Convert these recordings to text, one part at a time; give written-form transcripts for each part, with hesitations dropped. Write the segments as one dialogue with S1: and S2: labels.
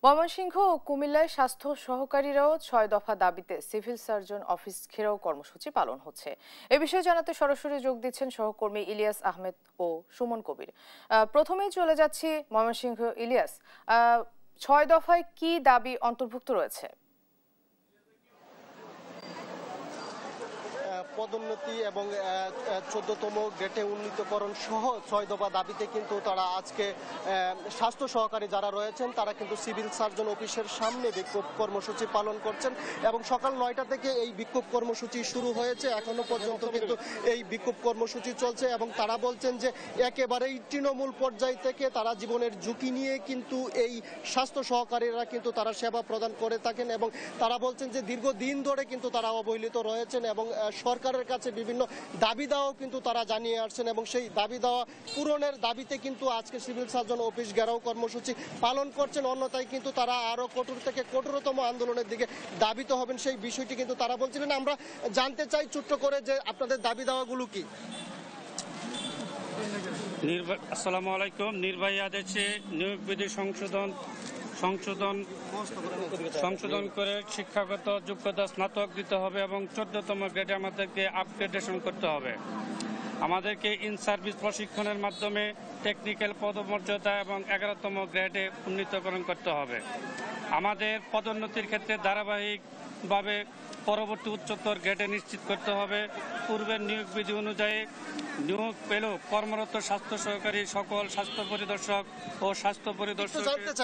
S1: ময়মনসিংহ ও কুমিল্লায় স্বাস্থ্য সহকারীরাও ৬ দফা দাবিতে সিভিল সার্জন অফিস ঘেরাও কর্মসূচি পালন হচ্ছে। এ বিষয়ে জানাতে সরাসরি যোগ দিচ্ছেন সহকর্মী ইলিয়াস আহমেদ ও সুমন কবির। প্রথমেই চলে যাচ্ছি ময়মনসিংহ। ইলিয়াস, ৬ দফায় কি দাবি অন্তর্ভুক্ত রয়েছে?
S2: পদোন্নতি এবং 14তম গ্রেডে উন্নীতকরণ সহ ৬ দফা দাবিতে কিন্তু তারা আজকে স্বাস্থ্য সহকারী যারা রয়েছেন তারা কিন্তু সিভিল সার্জন অফিসের সামনে বিক্ষোভ কর্মসূচি পালন করছেন এবং সকাল ৯টা থেকে এই বিক্ষোভ কর্মসূচি শুরু হয়েছে। এখনো পর্যন্ত কিন্তু এই বিক্ষোভ কর্মসূচি চলছে এবং তারা বলছেন যে একেবারেই তৃণমূল পর্যায় থেকে তারা জীবনের ঝুঁকি নিয়ে কিন্তু এই স্বাস্থ্য সহকারীরা কিন্তু তারা সেবা প্রদান করে থাকেন এবং তারা বলছেন যে দীর্ঘদিন ধরে কিন্তু তারা অবহেলিত রয়েছেন এবং সরকারের কাছে বিভিন্ন দাবি দেওয়াও কিন্তু তারা জানিয়ে আসছেন এবং সেই দাবি দেওয়া পূরণের দাবিতে কিন্তু আজকে সিভিল সার্জন অফিস ঘেরাও কর্মসূচি পালন করছেন। অন্যথায় কিন্তু তারা আরো কঠোর থেকে কঠোরতম আন্দোলনের দিকে দাবিত হবেন, সেই বিষয়টি কিন্তু তারা বলছিলেন। আমরা জানতে চাই ছোট্ট করে যে আপনাদের দাবি দেওয়াগুলো কি।
S3: আসসালামু আলাইকুম। নির্বাহী আদেশে নিয়োগ বিধি সংশোধন করে শিক্ষাগত যোগ্যতা স্নাতক দিতে হবে এবং 14তম গ্রেডে আমাদেরকে আপগ্রেডেশন করতে হবে। আমাদেরকে ইন সার্ভিস প্রশিক্ষণের মাধ্যমে টেকনিক্যাল পদমর্যাদা এবং 11তম গ্রেডে উন্নীতকরণ করতে হবে। আমাদের পদোন্নতির ক্ষেত্রে ধারাবাহিকভাবে পরবর্তী উচ্চতর গ্রেডে নিশ্চিত করতে হবে। পূর্বের নিয়োগ বিধি অনুযায়ী নিয়োগ পেলেও কর্মরত স্বাস্থ্য সহকারী সকল স্বাস্থ্য পরিদর্শক ও স্বাস্থ্য পরিদর্শক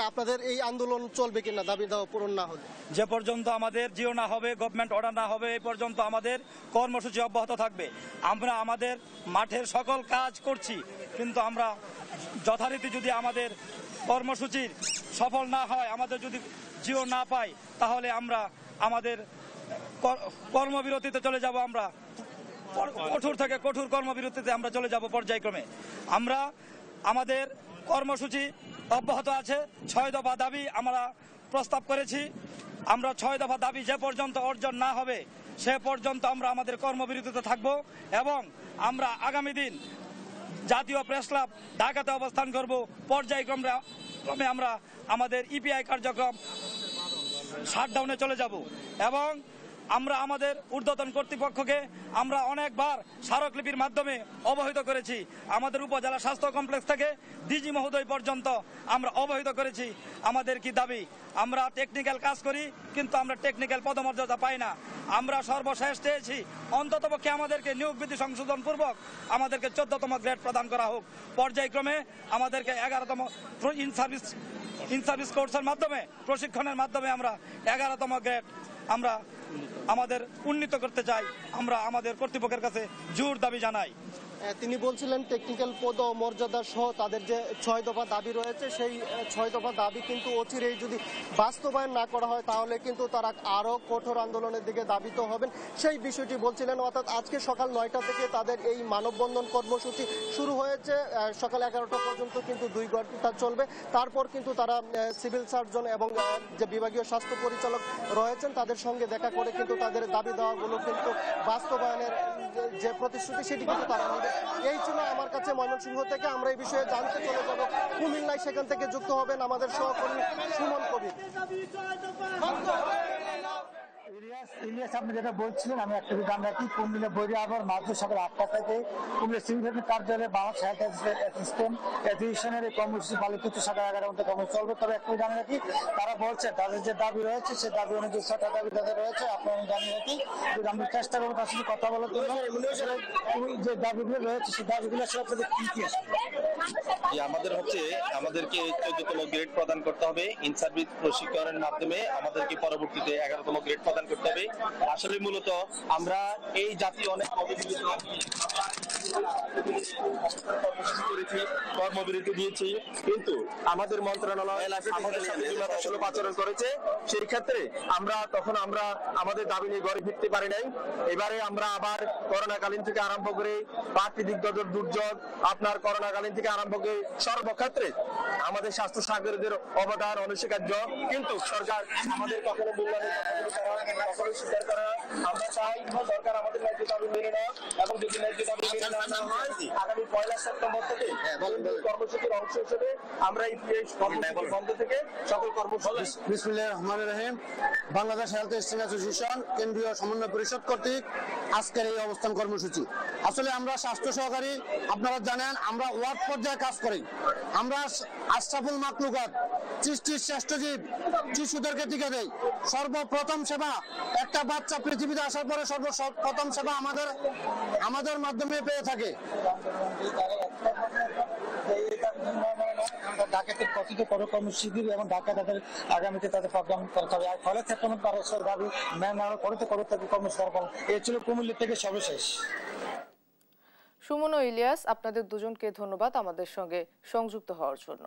S2: আপনাদের এই আন্দোলন চলবে কিনা দাবি দেওয়া পূরণ না হলে?
S4: যে পর্যন্ত আমাদের জিও না হবে, গভর্নমেন্ট অর্ডার না হবে, এই পর্যন্ত আমাদের কর্মসূচি অব্যাহত থাকবে। আমরা আমাদের মাঠের সকল কাজ করছি, কিন্তু আমরা যথারীতি যদি আমাদের কর্মসূচির সফল না হয়, আমাদের যদি জিও না পাই, তাহলে আমরা আমাদের কর্মবিরতিতে চলে যাব। আমরা কঠোর থেকে কঠোর কর্মবিরতিতে আমরা চলে যাব পর্যায়ক্রমে। আমরা আমাদের কর্মসূচি অব্যাহত আছে। ৬ দফা দাবি আমরা প্রস্তাব করেছি। আমরা ৬ দফা দাবি যে পর্যন্ত অর্জন না হবে সে পর্যন্ত আমরা আমাদের কর্মবিরতিতে থাকব এবং আমরা আগামী দিন জাতীয় প্রেস ক্লাব ঢাকাতে অবস্থান করব। পর্যায়ক্রমে আমরা আমাদের ইপিআই কার্যক্রম শাটডাউনে চলে যাব এবং আমরা আমাদের ঊর্ধ্বতন কর্তৃপক্ষকে আমরা অনেকবার স্মারকলিপির মাধ্যমে অবহিত করেছি। আমাদের উপজেলা স্বাস্থ্য কমপ্লেক্স থেকে ডিজি মহোদয় পর্যন্ত আমরা অবহিত করেছি আমাদের কি দাবি। আমরা টেকনিক্যাল কাজ করি, কিন্তু আমরা টেকনিক্যাল পদমর্যাদা পাই না। আমরা সর্বশেষ চেয়েছি অন্ততপক্ষে আমাদেরকে নিয়োগ বিধি সংশোধন পূর্বক আমাদেরকে 14তম গ্রেড প্রদান করা হোক। পর্যায়ক্রমে আমাদেরকে 11তম ইন সার্ভিস কোর্সের মাধ্যমে প্রশিক্ষণের মাধ্যমে আমরা 11তম গ্রেড আমরা আমাদের উন্নীত করতে চাই। আমরা আমাদের কর্তৃপক্ষের কাছে জোর দাবি জানাই।
S2: তিনি বলছিলেন টেকনিক্যাল পদ ও মর্যাদা সহ তাদের যে ৬ দফা দাবি রয়েছে সেই ৬ দফা দাবি কিন্তু অচিরেই যদি বাস্তবায়ন না করা হয় তাহলে কিন্তু তারা আরও কঠোর আন্দোলনের দিকে দাবিত হবেন, সেই বিষয়টি বলছিলেন। অর্থাৎ আজকে সকাল ৯টা থেকে তাদের এই মানববন্ধন কর্মসূচি শুরু হয়েছে। সকাল 11টা পর্যন্ত কিন্তু 2 ঘন্টা চলবে। তারপর কিন্তু তারা সিভিল সার্জন এবং যে বিভাগীয় স্বাস্থ্য পরিচালক রয়েছেন তাদের সঙ্গে দেখা করে কিন্তু তাদের দাবি দেওয়াগুলো কিন্তু বাস্তবায়নের যে প্রতিশ্রুতি সেটি কিন্তু তারা নেবে। এই ছিল আমার কাছে ময়মনসিংহ থেকে। আমরা এই বিষয়ে জানতে চলে যাব কুমিল্লায়, সেখান থেকে যুক্ত হবেন আমাদের সহকর্মী সুমন কবির।
S5: ইলিয়াস, আপনি যেটা বলছিলেন আমি একটা গান রাখি। কুমিল্লা বৈরিয়াবর মাত্র সকাল 8টা থেকে কুমিল্লা সিভিল সার্জন কার্যালয়ে বাংলাদেশ হেলথ অ্যাসিস্ট্যান্ট অ্যাসোসিয়েশনের এই কর্মসূচি পালিত হচ্ছে। সকাল 11টার মধ্যে কর্মসূচি চলবে। তবে একটা গান রাখি, তারা বলছে তাদের যে দাবি রয়েছে সে দাবি অনুযায়ী 6টা দাবি তাদের রয়েছে। আপনার জানিয়ে রাখি, আমরা চেষ্টা করবো তার সাথে কথা বলার জন্য। যে দাবিগুলো রয়েছে সেই দাবিগুলো আসলে কি কি আছে?
S6: আমাদের আমাদেরকে 14তম গ্রেড প্রদান করতে হবে। ইন সার্ভিস প্রশিক্ষণের মাধ্যমে আমাদেরকে পরবর্তীতে 11তম গ্রেড প্রদান করতে হবে। আসলে মূলত আমরা এই জাতীয় অনেক কর্মবিরতি দিয়েছি, কিন্তু আমাদের মন্ত্রণালয় আমাদের সাথে বিমাতাসুলভ আচরণ করেছে। সেই ক্ষেত্রে আমরা আমাদের দাবি নিয়ে ঘরে ফিরতে পারি নাই। এবারে আমরা আবার করোনাকালীন থেকে আরম্ভ করে প্রাকৃতিক দুর্যোগ, আপনার করোনাকালীন থেকে আরম্ভ করে সর্বক্ষেত্রে আমাদের স্বাস্থ্য সহকারীদের অবদান অনস্বীকার্য, কিন্তু সরকার আমাদের কখনো মূল্যায়ন কখনোই স্বীকার করা না। আমরা চাই সরকার আমাদের ন্যায্য দাবি মেনে নেওয়া, এবং যদি ন্যায্য দাবি মেনে না হয় আগামী 1 সেপ্টেম্বর থেকে কর্মসূচির অংশ হিসেবে আমরা এই কর্মসূচি বন্ধ থেকে সকল কর্মসূচি।
S5: বিসমিল্লাহির রহমানির রহিম। বাংলাদেশ হেলথ স্টিং অ্যাসোসিয়েশন কেন্দ্রীয় সমন্বয় পরিষদ কর্তৃক আজকের এই অবস্থান কর্মসূচি। আসলে আমরা স্বাস্থ্য সহকারী, আপনারা জানেন আমরা ওয়ার্ড পর্যায়ে কাজ করি। আমরা আশরাফুল মাখলুকাত, সৃষ্টির শ্রেষ্ঠ জীব, শিশুদেরকে টিকা দেই। সর্বপ্রথম সেবা একটা বাচ্চা পৃথিবীতে আসার পরে সর্বপ্রথম সেবা আমাদের মাধ্যমে পেয়ে থাকে। ঢাকাতে কথিত কর্মসূচি এবং ঢাকা তাদের আগামীতে তাদের প্রোগ্রাম করতে হবে। আর ফলে সেপ্টেম্বর দাবি ম্যান আরো করতে কর্মসূচি করা। এই ছিল কুমিল্লা থেকে সর্বশেষ।
S1: সুমন ও ইলিয়াস, আপনাদের দুজনকে ধন্যবাদ আমাদের সঙ্গে সংযুক্ত হওয়ার জন্য।